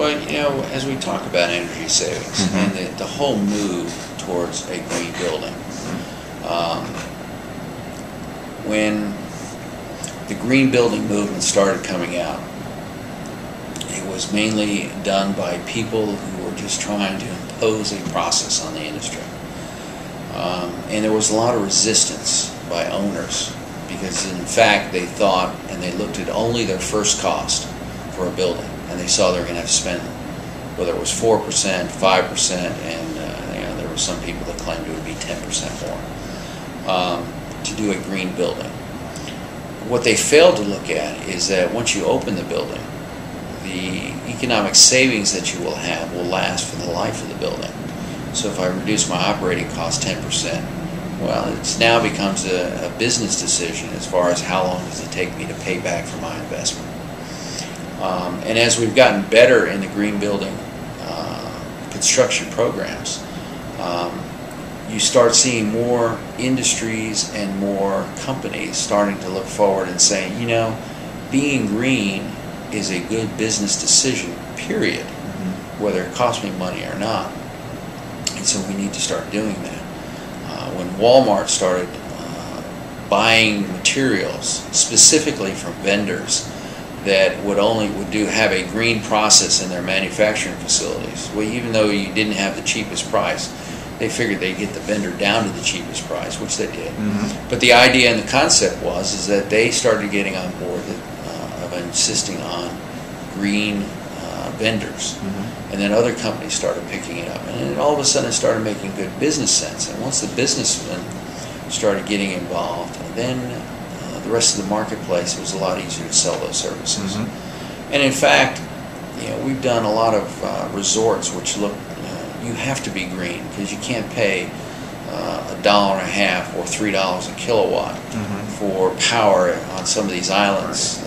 Well, you know, as we talk about energy savings and the whole move towards a green building, when the green building movement started coming out, it was mainly done by people who were just trying to impose a process on the industry. And there was a lot of resistance by owners because, in fact, they thought and they looked at only their first cost for a building, and they saw they were going to have to spend, whether it was 4%, 5%, and you know, there were some people that claimed it would be 10% more to do a green building. What they failed to look at is that once you open the building, the economic savings that you will have will last for the life of the building. So if I reduce my operating cost 10%, well, it now becomes a business decision as far as how long does it take me to pay back for my investment. And as we've gotten better in the green building construction programs, you start seeing more industries and more companies starting to look forward and saying, you know, being green is a good business decision, period, whether it costs me money or not. And so we need to start doing that. When Walmart started buying materials specifically from vendors that would have a green process in their manufacturing facilities, well, even though you didn't have the cheapest price, they figured they'd get the vendor down to the cheapest price, which they did. But the idea and the concept is that they started getting on board of insisting on green vendors. And then other companies started picking it up. And then all of a sudden it started making good business sense. And once the businessmen started getting involved, then the rest of the marketplace was a lot easier to sell those services. And in fact, you know, we've done a lot of resorts which look, you have to be green because you can't pay $1.50 or $3 a kilowatt for power on some of these islands.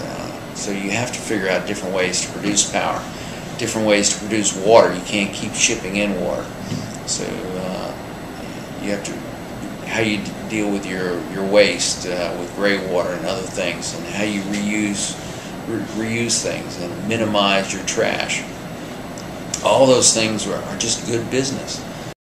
So you have to figure out different ways to produce power, different ways to produce water. You can't keep shipping in water. So you have to, how you deal with your waste with gray water and other things, and how you reuse things and minimize your trash. All those things are just good business.